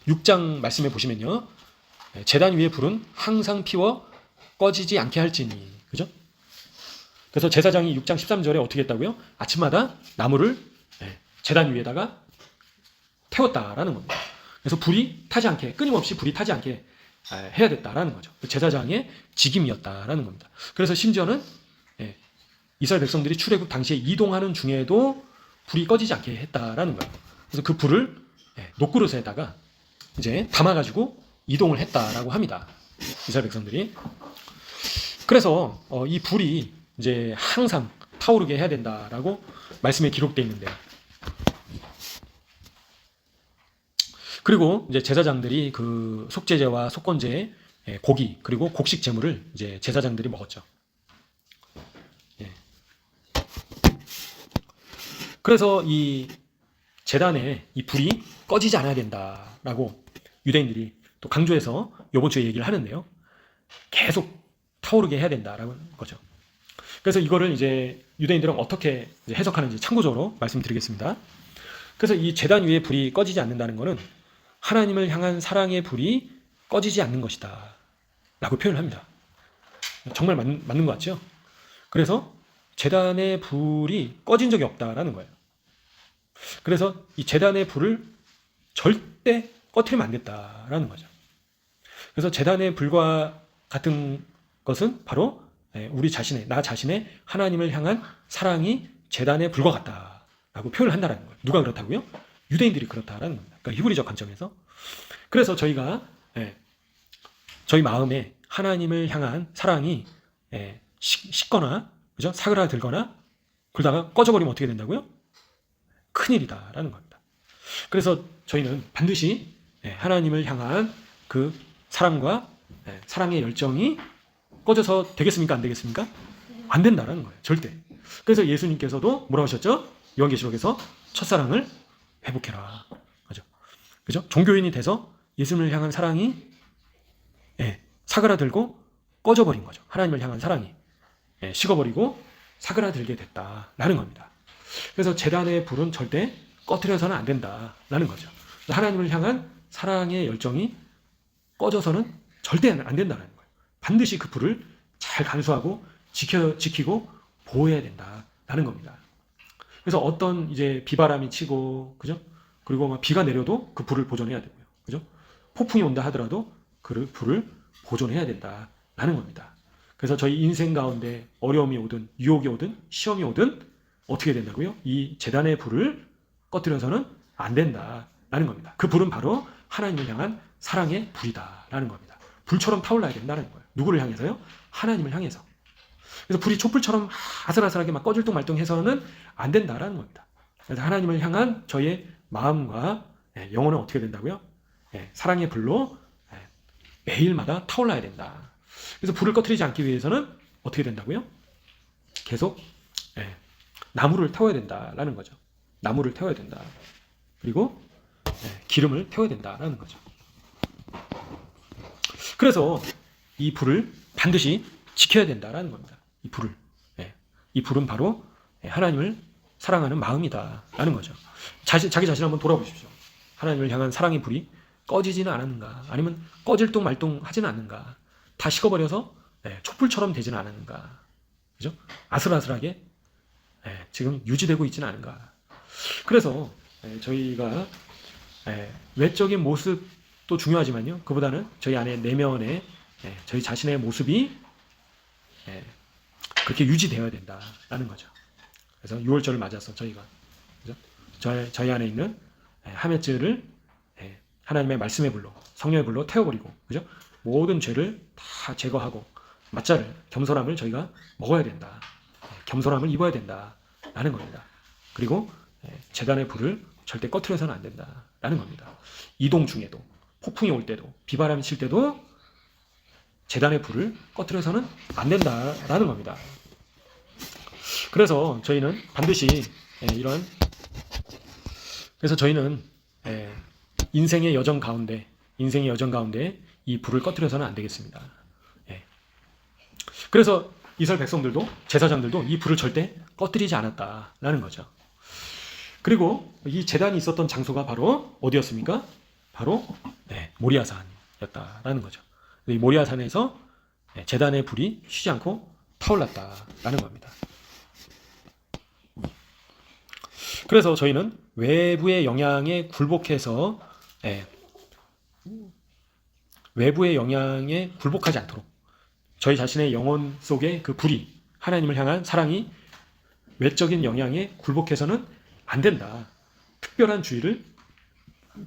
6장 말씀에 보시면요, 제단 위에 불은 항상 피워 꺼지지 않게 할지니, 그죠? 그래서 제사장이 6장 13절에 어떻게 했다고요? 아침마다 나무를 제단 위에다가 태웠다라는 겁니다. 그래서 불이 타지 않게, 끊임없이 불이 타지 않게 해야 됐다라는 거죠. 제사장의 직임이었다라는 겁니다. 그래서 심지어는 이스라엘 백성들이 출애굽 당시에 이동하는 중에도 불이 꺼지지 않게 했다라는 거예요. 그래서 그 불을 녹그릇에다가 이제 담아가지고 이동을 했다라고 합니다. 이스라엘 백성들이. 그래서 이 불이 이제 항상 타오르게 해야 된다라고 말씀에 기록되어 있는데, 그리고 이제 제사장들이 그 속죄제와 속건제, 고기 그리고 곡식 제물을 이제 제사장들이 먹었죠. 그래서 이 제단에 이 불이 꺼지지 않아야 된다라고 유대인들이 또 강조해서 이번 주에 얘기를 하는데요. 계속 타오르게 해야 된다라는 거죠. 그래서 이거를 이제 유대인들은 어떻게 이제 해석하는지 참고적으로 말씀드리겠습니다. 그래서 이 제단 위에 불이 꺼지지 않는다는 것은 하나님을 향한 사랑의 불이 꺼지지 않는 것이다 라고 표현을 합니다. 정말 맞는 것 같죠? 그래서 제단의 불이 꺼진 적이 없다라는 거예요. 그래서 이 제단의 불을 절대 꺼트리면 안 됐다라는 거죠. 그래서 제단의 불과 같은 것은 바로 우리 자신의, 나 자신의 하나님을 향한 사랑이 제단의 불과 같다라고 표현을 한다는 거예요. 누가 그렇다고요? 유대인들이 그렇다라는 겁니다. 그러니까 히브리적 관점에서. 그래서 저희가 저희 마음에 하나님을 향한 사랑이 식거나, 그죠? 사그라들거나 그러다가 꺼져버리면 어떻게 된다고요? 큰일이다라는 겁니다. 그래서 저희는 반드시 하나님을 향한 그 사랑과 사랑의 열정이 꺼져서 되겠습니까? 안 되겠습니까? 안 된다라는 거예요. 절대. 그래서 예수님께서도 뭐라고 하셨죠? 요한계시록에서 첫사랑을 회복해라. 그죠? 종교인이 돼서 예수님을 향한 사랑이 사그라들고 꺼져버린 거죠. 하나님을 향한 사랑이 식어버리고 사그라들게 됐다라는 겁니다. 그래서 제단의 불은 절대 꺼트려서는 안 된다라는 거죠. 하나님을 향한 사랑의 열정이 꺼져서는 절대 안 된다는 거예요. 반드시 그 불을 잘 간수하고 지키고 보호해야 된다라는 겁니다. 그래서 어떤 이제 비바람이 치고, 그죠? 그리고 막 비가 내려도 그 불을 보존해야 되고요. 그죠? 폭풍이 온다 하더라도 그 불을 보존해야 된다라는 겁니다. 그래서 저희 인생 가운데 어려움이 오든 유혹이 오든 시험이 오든 어떻게 된다고요? 이 제단의 불을 꺼뜨려서는 안 된다라는 겁니다. 그 불은 바로 하나님을 향한 사랑의 불이다라는 겁니다. 불처럼 타올라야 된다는 거예요. 누구를 향해서요? 하나님을 향해서. 그래서 불이 촛불처럼 아슬아슬하게 막 꺼질 둥 말둥 해서는 안 된다라는 겁니다. 그래서 하나님을 향한 저희의 마음과 영혼은 어떻게 된다고요? 사랑의 불로 매일마다 타올라야 된다. 그래서 불을 꺼뜨리지 않기 위해서는 어떻게 된다고요? 계속 나무를 태워야 된다라는 거죠. 나무를 태워야 된다. 그리고 기름을 태워야 된다라는 거죠. 그래서 이 불을 반드시 지켜야 된다라는 겁니다. 이 불을. 이 불은 바로 하나님을 사랑하는 마음이다라는 거죠. 자기 자신을 한번 돌아보십시오. 하나님을 향한 사랑의 불이 꺼지지는 않았는가? 아니면 꺼질 둥 말둥 하지는 않는가? 다 식어버려서 촛불처럼 되지는 않았는가? 그죠? 아슬아슬하게 지금 유지되고 있지는 않은가? 그래서 저희가 외적인 모습도 중요하지만요. 그보다는 저희 안에 내면의 저희 자신의 모습이 그렇게 유지되어야 된다라는 거죠. 그래서 6월절을 맞아서 저희가 그죠? 저희 안에 있는 하мет죄를 하나님의 말씀의 불로, 성령의 불로 태워버리고, 그죠? 모든 죄를 다 제거하고 맞자를, 겸손함을 저희가 먹어야 된다. 겸손함을 입어야 된다라는 겁니다. 그리고 제단의 불을 절대 꺼트려서는 안 된다라는 겁니다. 이동 중에도, 폭풍이 올 때도, 비바람이 칠 때도 제단의 불을 꺼트려서는 안 된다라는 겁니다. 그래서 저희는 반드시 그래서 저희는 인생의 여정 가운데 이 불을 꺼트려서는 안 되겠습니다. 그래서 이스라엘 백성들도, 제사장들도 이 불을 절대 꺼뜨리지 않았다라는 거죠. 그리고 이 제단이 있었던 장소가 바로 어디였습니까? 바로 모리아산이었다라는 거죠. 이 모리아산에서 제단의 불이 쉬지 않고 타올랐다라는 겁니다. 그래서 저희는 외부의 영향에 굴복하지 않도록 저희 자신의 영혼 속에 그 불이, 하나님을 향한 사랑이 외적인 영향에 굴복해서는 안 된다. 특별한 주의를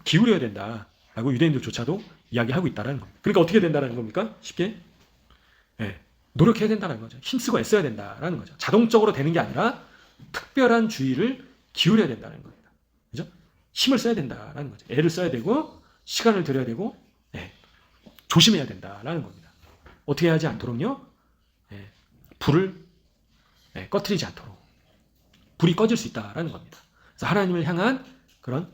기울여야 된다라고 유대인들조차도 이야기하고 있다는 겁니다. 그러니까 어떻게 된다는 겁니까? 쉽게 노력해야 된다는 거죠. 힘쓰고 애써야 된다는 거죠. 자동적으로 되는 게 아니라 특별한 주의를 기울여야 된다는 겁니다. 그죠? 힘을 써야 된다는 거죠. 애를 써야 되고 시간을 들여야 되고 조심해야 된다는 겁니다. 어떻게 하지 않도록요? 불을 꺼트리지 않도록. 불이 꺼질 수 있다는 겁니다. 그래서 하나님을 향한 그런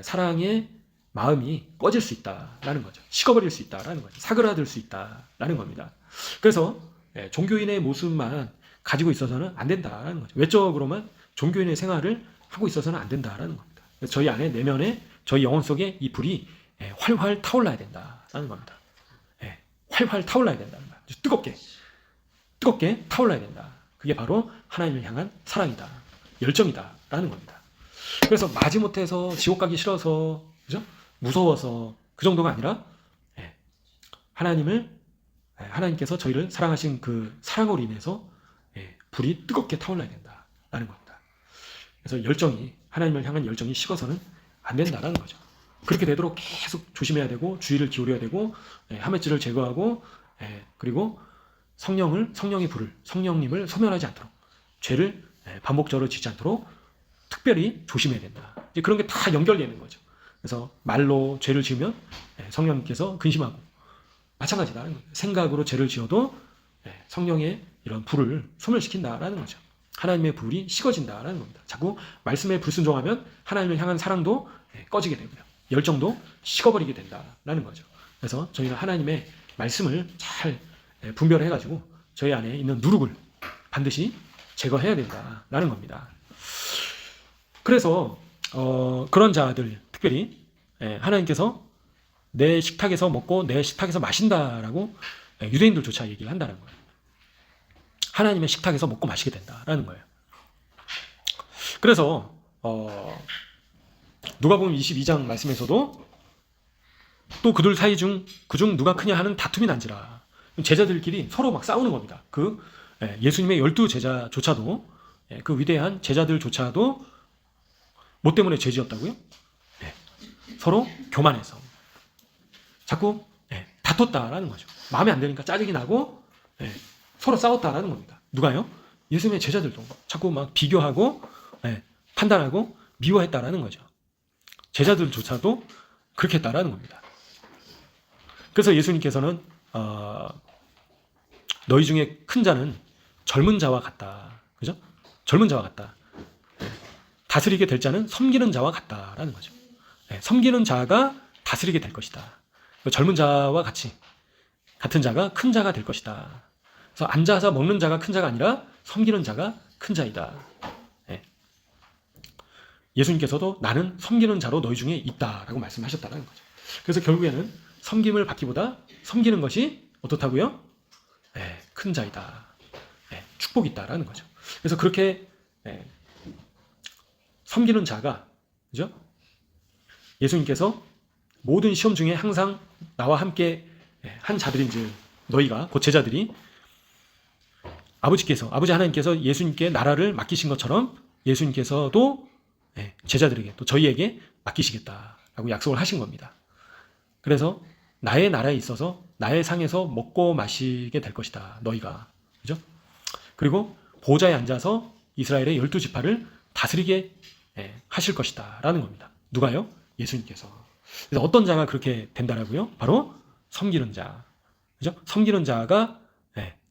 사랑의 마음이 꺼질 수 있다는 거죠. 식어버릴 수 있다는 거죠. 사그라들 수 있다는 겁니다. 그래서 종교인의 모습만 가지고 있어서는 안 된다는 거죠. 외적으로만 종교인의 생활을 하고 있어서는 안 된다는 겁니다. 저희 안에, 내면에, 저희 영혼 속에 이 불이 활활 타올라야 된다는 겁니다. 활활 타올라야 된다는 거예요. 뜨겁게 타올라야 된다. 그게 바로 하나님을 향한 사랑이다. 열정이다라는 겁니다. 그래서 마지못해서 지옥 가기 싫어서, 그죠? 무서워서 그 정도가 아니라 하나님께서 저희를 사랑하신 그 사랑으로 인해서 불이 뜨겁게 타올라야 된다라는 겁니다. 그래서 하나님을 향한 열정이 식어서는 안 된다라는 거죠. 그렇게 되도록 계속 조심해야 되고 주의를 기울여야 되고 하мет질을 제거하고 그리고 성령의 불을, 성령님을 소멸하지 않도록, 죄를 반복적으로 짓지 않도록 특별히 조심해야 된다. 이제 그런 게 다 연결되는 거죠. 그래서 말로 죄를 지으면 성령님께서 근심하고, 마찬가지다라는 거예요. 생각으로 죄를 지어도 성령의 이런 불을 소멸시킨다라는 거죠. 하나님의 불이 식어진다라는 겁니다. 자꾸 말씀에 불순종하면 하나님을 향한 사랑도 꺼지게 되고요. 열정도 식어버리게 된다라는 거죠. 그래서 저희는 하나님의 말씀을 잘 분별해가지고 저희 안에 있는 누룩을 반드시 제거해야 된다라는 겁니다. 그래서 그런 자들, 특별히 하나님께서 내 식탁에서 먹고 내 식탁에서 마신다라고 유대인들조차 얘기를 한다는 거예요. 하나님의 식탁에서 먹고 마시게 된다라는 거예요. 그래서 누가복음 22장 말씀에서도 또 그들 사이 그중 누가 크냐 하는 다툼이 난지라. 제자들끼리 서로 막 싸우는 겁니다. 예수님의 12제자조차도, 그 위대한 제자들조차도 뭐 때문에 죄지었다고요? 서로 교만해서 자꾸 다퉜다라는 거죠. 마음에 안 드니까 짜증이 나고 서로 싸웠다라는 겁니다. 누가요? 예수님의 제자들도 자꾸 막 비교하고 판단하고 미워했다라는 거죠. 제자들조차도 그렇게 했다라는 겁니다. 그래서 예수님께서는 너희 중에 큰 자는 젊은 자와 같다. 그죠? 젊은 자와 같다. 다스리게 될 자는 섬기는 자와 같다라는 거죠. 섬기는 자가 다스리게 될 것이다. 젊은 자와 같은 자가 큰 자가 될 것이다. 그래서 앉아서 먹는 자가 큰 자가 아니라 섬기는 자가 큰 자이다. 예수님께서도 나는 섬기는 자로 너희 중에 있다라고 말씀하셨다는 거죠. 그래서 결국에는 섬김을 받기보다 섬기는 것이 어떻다고요? 큰 자이다. 축복이 있다라는 거죠. 그래서 그렇게 섬기는 자가, 그죠? 예수님께서 모든 시험 중에 항상 나와 함께 한 자들인즉 너희가 곧 제자들이 아버지 하나님께서 예수님께 나라를 맡기신 것처럼 예수님께서도 제자들에게 또 저희에게 맡기시겠다라고 약속을 하신 겁니다. 그래서 나의 나라에 있어서 나의 상에서 먹고 마시게 될 것이다. 너희가. 그죠? 그리고 보좌에 앉아서 이스라엘의 12지파를 다스리게 하실 것이다. 라는 겁니다. 누가요? 예수님께서. 그래서 어떤 자가 그렇게 된다라고요? 바로 섬기는 자. 그죠? 섬기는 자가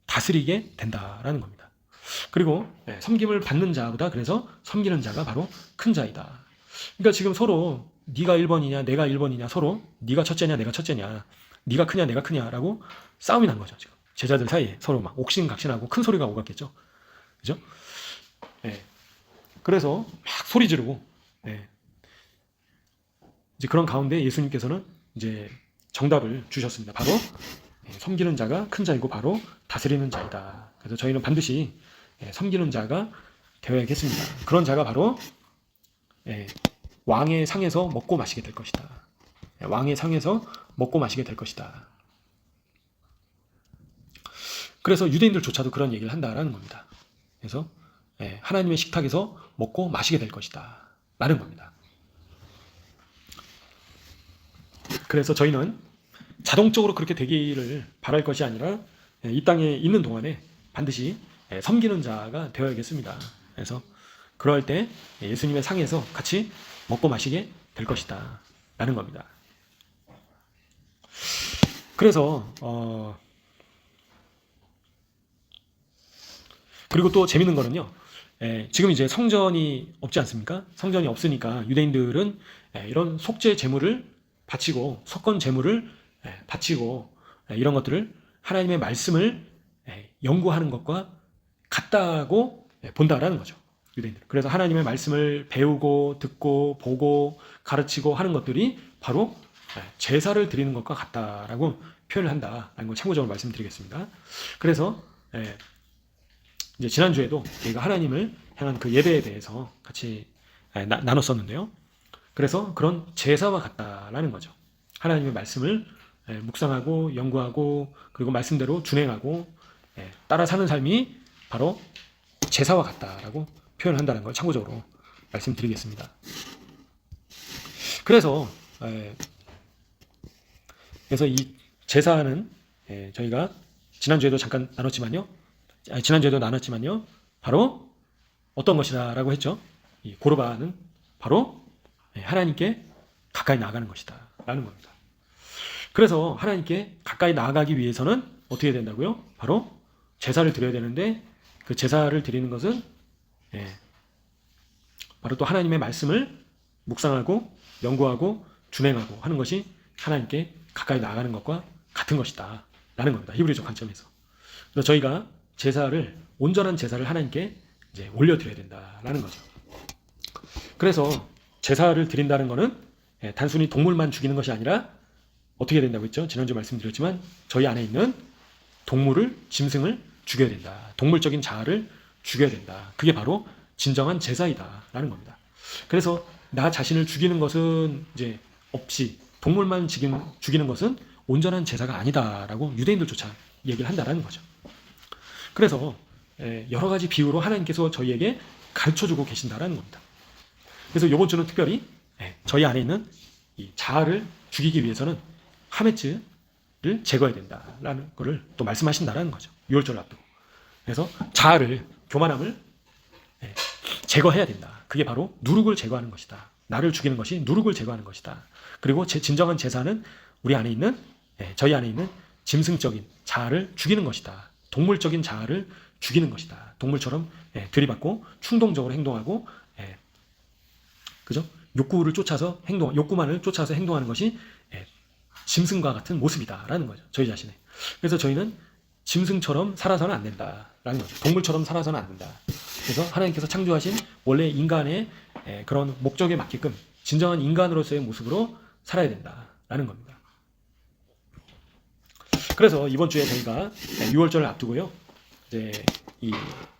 다스리게 된다라는 겁니다. 그리고 섬김을 받는 자보다 그래서 섬기는 자가 바로 큰 자이다. 그러니까 지금 서로 네가 1번이냐 내가 1번이냐 서로 네가 첫째냐 내가 첫째냐 네가 크냐 내가 크냐라고 싸움이 난 거죠. 지금 제자들 사이에 서로 막 옥신각신하고 큰 소리가 오갔겠죠. 그죠? 그래서 막 소리 지르고 이제 그런 가운데 예수님께서는 이제 정답을 주셨습니다. 바로 섬기는 자가 큰 자이고 바로 다스리는 자이다. 그래서 저희는 반드시 섬기는 자가 되어야겠습니다. 그런 자가 바로 왕의 상에서 먹고 마시게 될 것이다. 왕의 상에서 먹고 마시게 될 것이다. 그래서 유대인들조차도 그런 얘기를 한다라는 겁니다. 그래서 하나님의 식탁에서 먹고 마시게 될 것이다 라는 겁니다. 그래서 저희는 자동적으로 그렇게 되기를 바랄 것이 아니라 이 땅에 있는 동안에 반드시 섬기는 자가 되어야겠습니다. 그래서 그럴 때 예수님의 상에서 같이 먹고 마시게 될 것이다 라는 겁니다. 그래서 그리고 또 재밌는 거는요. 지금 이제 성전이 없지 않습니까? 성전이 없으니까 유대인들은 이런 속죄 제물을 바치고 속건 제물을 바치고 이런 것들을 하나님의 말씀을 연구하는 것과 같다고 본다라는 거죠. 유대인들. 그래서 하나님의 말씀을 배우고 듣고 보고 가르치고 하는 것들이 바로 제사를 드리는 것과 같다라고 표현을 한다라는 걸 참고적으로 말씀드리겠습니다. 그래서 이제 지난주에도 저희가 하나님을 향한 그 예배에 대해서 같이 나눴었는데요. 그래서 그런 제사와 같다라는 거죠. 하나님의 말씀을 묵상하고 연구하고 그리고 말씀대로 준행하고 따라 사는 삶이 바로 제사와 같다라고 표현한다는 걸 참고적으로 말씀드리겠습니다. 그래서 이 제사는 저희가 지난주에도 잠깐 나눴지만요. 바로 어떤 것이다라고 했죠. 이 고르반은 바로 하나님께 가까이 나아가는 것이다 라는 겁니다. 그래서 하나님께 가까이 나아가기 위해서는 어떻게 된다고요? 바로 제사를 드려야 되는데 그 제사를 드리는 것은 바로 또 하나님의 말씀을 묵상하고 연구하고 준행하고 하는 것이 하나님께 가까이 나아가는 것과 같은 것이다 라는 겁니다. 히브리적 관점에서. 그래서 저희가 온전한 제사를 하나님께 이제 올려드려야 된다라는 거죠. 그래서 제사를 드린다는 것은 단순히 동물만 죽이는 것이 아니라 어떻게 된다고 했죠? 지난주 말씀드렸지만 저희 안에 있는 동물을, 짐승을 죽여야 된다. 동물적인 자아를 죽여야 된다. 그게 바로 진정한 제사이다라는 겁니다. 그래서 나 자신을 죽이는 것은 이제 없이 동물만 죽이는 것은 온전한 제사가 아니다라고 유대인들조차 얘기를 한다라는 거죠. 그래서 여러 가지 비유로 하나님께서 저희에게 가르쳐주고 계신다라는 겁니다. 그래서 이번 주는 특별히 저희 안에 있는 이 자아를 죽이기 위해서는 하메츠를 제거해야 된다라는 것을 또 말씀하신다라는 거죠. 6월절을 앞두고. 그래서 자아를, 교만함을 제거해야 된다. 그게 바로 누룩을 제거하는 것이다. 나를 죽이는 것이 누룩을 제거하는 것이다. 그리고 진정한 제사는 저희 안에 있는 짐승적인 자아를 죽이는 것이다. 동물적인 자아를 죽이는 것이다. 동물처럼 들이받고 충동적으로 행동하고 그죠? 욕구만을 쫓아서 행동하는 것이 짐승과 같은 모습이다라는 거죠. 저희 자신의. 그래서 저희는 짐승처럼 살아서는 안 된다라는 거죠. 동물처럼 살아서는 안 된다. 그래서 하나님께서 창조하신 원래 인간의 그런 목적에 맞게끔 진정한 인간으로서의 모습으로 살아야 된다라는 겁니다. 그래서 이번 주에 저희가 6월절을 앞두고요. 이제 이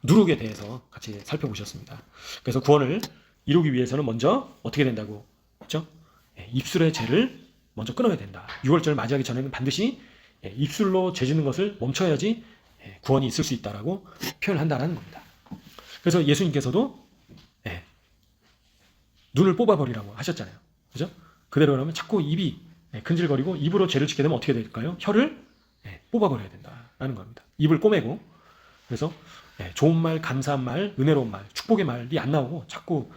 누룩에 대해서 같이 살펴보셨습니다. 그래서 구원을 이루기 위해서는 먼저 어떻게 된다고 했죠? 입술의 죄를 먼저 끊어야 된다. 6월절 맞이하기 전에는 반드시 입술로 죄 짓는 것을 멈춰야지 구원이 있을 수 있다라고 표현한다는 겁니다. 그래서 예수님께서도 눈을 뽑아버리라고 하셨잖아요. 그죠? 그대로라면 자꾸 입이 근질거리고 입으로 죄를 짓게 되면 어떻게 될까요? 혀를 뽑아버려야 된다라는 겁니다. 입을 꼬매고, 그래서 좋은 말, 감사한 말, 은혜로운 말, 축복의 말이 안 나오고 자꾸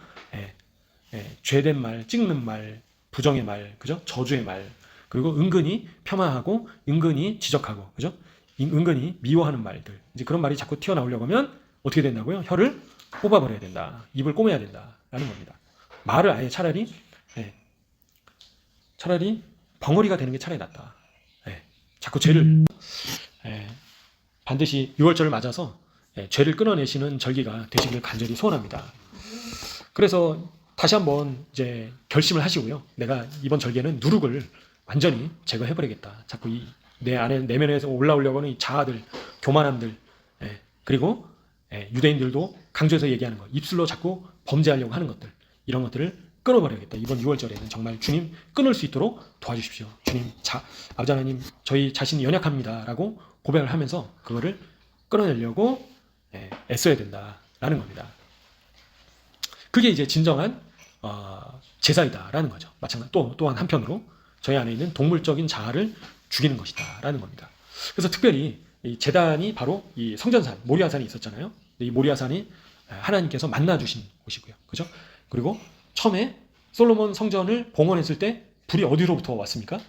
죄된 말, 찍는 말, 부정의 말, 그죠? 저주의 말, 그리고 은근히 폄하하고 은근히 지적하고, 그죠? 은근히 미워하는 말들, 이제 그런 말이 자꾸 튀어나오려고 하면 어떻게 된다고요? 혀를 뽑아버려야 된다. 입을 꼬매야 된다라는 겁니다. 말을 아예 차라리 벙어리가 되는 게 차라리 낫다. 자꾸 죄를 반드시 6월절을 맞아서 죄를 끊어내시는 절기가 되시기를 간절히 소원합니다. 그래서 다시 한번 이제 결심을 하시고요. 내가 이번 절기에는 누룩을 완전히 제거해버리겠다. 자꾸 내 안에 내면에서 올라오려고 하는 이 자아들, 교만함들, 그리고 유대인들도 강조해서 얘기하는 것, 입술로 자꾸 범죄하려고 하는 것들, 이런 것들을 끊어버려야겠다. 이번 6월절에는 정말 주님 끊을 수 있도록 도와주십시오. 주님, 아버지 하나님, 저희 자신이 연약합니다 라고 고백을 하면서 그거를 끊어내려고 애써야 된다라는 겁니다. 그게 이제 진정한 제사이다라는 거죠. 마찬가지 또한 한편으로 저희 안에 있는 동물적인 자아를 죽이는 것이다라는 겁니다. 그래서 특별히 이 제단이 바로 이 성전산 모리아산이 있었잖아요. 이 모리아산이 하나님께서 만나 주신 곳이고요. 그죠? 그리고 처음에 솔로몬 성전을 봉헌했을 때 불이 어디로부터 왔습니까?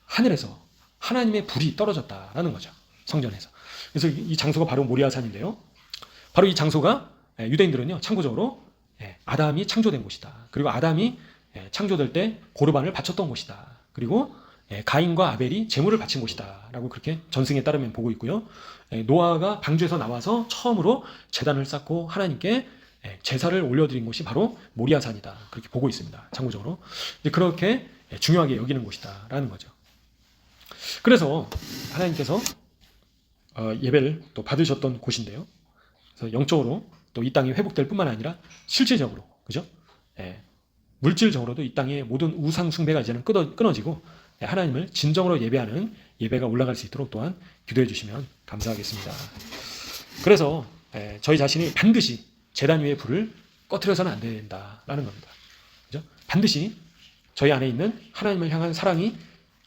하늘에서 하나님의 불이 떨어졌다라는 거죠. 성전에서. 그래서 이 장소가 바로 모리아산인데요. 바로 이 장소가 유대인들은요, 참고적으로 아담이 창조된 곳이다. 그리고 아담이 창조될 때 고르반을 바쳤던 곳이다. 그리고 가인과 아벨이 제물을 바친 곳이다 라고 그렇게 전승에 따르면 보고 있고요. 노아가 방주에서 나와서 처음으로 제단을 쌓고 하나님께 제사를 올려드린 곳이 바로 모리아산이다, 그렇게 보고 있습니다. 참고적으로 그렇게 중요하게 여기는 곳이다 라는 거죠. 그래서 하나님께서 예배를 또 받으셨던 곳인데요. 그래서 영적으로 또 이 땅이 회복될 뿐만 아니라 실질적으로, 그죠? 물질적으로도 이 땅의 모든 우상 숭배가 이제는 끊어지고 하나님을 진정으로 예배하는 예배가 올라갈 수 있도록 또한 기도해 주시면 감사하겠습니다. 그래서 저희 자신이 반드시 제단 위의 불을 꺼트려서는 안 된다라는 겁니다. 그죠? 반드시 저희 안에 있는 하나님을 향한 사랑이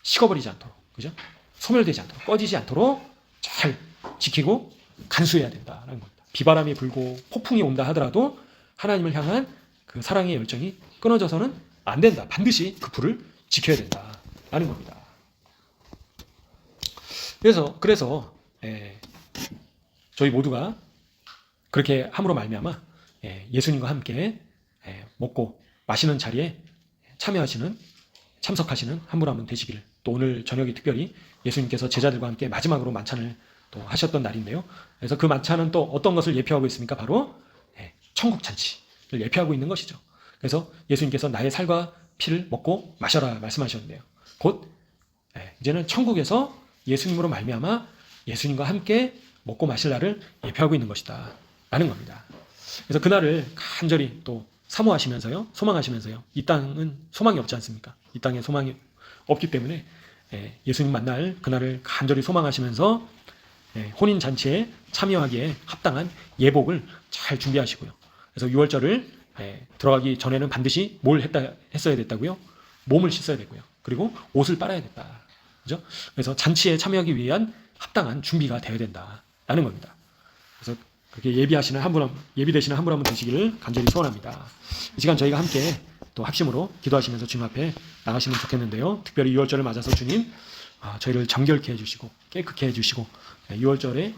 식어버리지 않도록, 그죠? 소멸되지 않도록, 꺼지지 않도록 잘 지키고 간수해야 된다라는 겁니다. 비바람이 불고 폭풍이 온다 하더라도 하나님을 향한 그 사랑의 열정이 끊어져서는 안 된다. 반드시 그 불을 지켜야 된다라는 겁니다. 그래서 저희 모두가 그렇게 함으로 말미암아 예수님과 함께 먹고 마시는 자리에 참석하시는 한 분 한 분 되시기를, 또 오늘 저녁이 특별히 예수님께서 제자들과 함께 마지막으로 만찬을 또 하셨던 날인데요. 그래서 그 만찬은 또 어떤 것을 예표하고 있습니까? 바로 천국 잔치를 예표하고 있는 것이죠. 그래서 예수님께서 나의 살과 피를 먹고 마셔라 말씀하셨는데요. 곧 이제는 천국에서 예수님으로 말미암아 예수님과 함께 먹고 마실 날을 예표하고 있는 것이다 라는 겁니다. 그래서 그날을 간절히 또 사모하시면서요, 소망하시면서요. 이 땅은 소망이 없지 않습니까? 이 땅에 소망이 없기 때문에 예수님 만날 그날을 간절히 소망하시면서 혼인잔치에 참여하기에 합당한 예복을 잘 준비하시고요. 그래서 6월절을 들어가기 전에는 반드시 뭘 했어야 됐다고요? 몸을 씻어야 되고요. 그리고 옷을 빨아야 됐다. 그죠? 그래서 잔치에 참여하기 위한 합당한 준비가 되어야 된다라는 겁니다. 그래서 그렇게 예비되시는 한 분 한 분 되시기를 간절히 소원합니다. 이 시간 저희가 함께 또 합심으로 기도하시면서 주님 앞에 나가시면 좋겠는데요. 특별히 6월절을 맞아서 주님 저희를 정결케 해주시고 깨끗게 해주시고 6월절에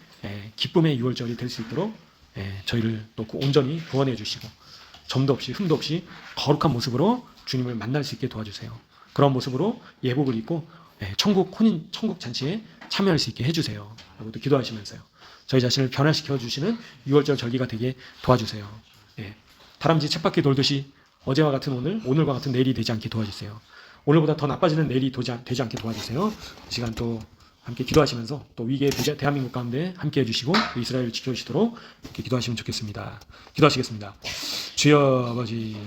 기쁨의 6월절이 될 수 있도록 저희를 또 온전히 구원해 주시고 점도 없이 흠도 없이 거룩한 모습으로 주님을 만날 수 있게 도와주세요. 그런 모습으로 예복을 입고 천국 잔치에 참여할 수 있게 해주세요. 라고 또 기도하시면서요. 저희 자신을 변화시켜 주시는 6월절 절기가 되게 도와주세요. 다람쥐 쳇바퀴 돌듯이 어제와 같은 오늘과 같은 내일이 되지 않게 도와주세요. 오늘보다 더 나빠지는 내일이 되지 않게 도와주세요. 이 시간 또 함께 기도하시면서 또 위기의 대한민국 가운데 함께 해주시고 이스라엘을 지켜주시도록 이렇게 기도하시면 좋겠습니다. 기도하시겠습니다. 주여 아버지.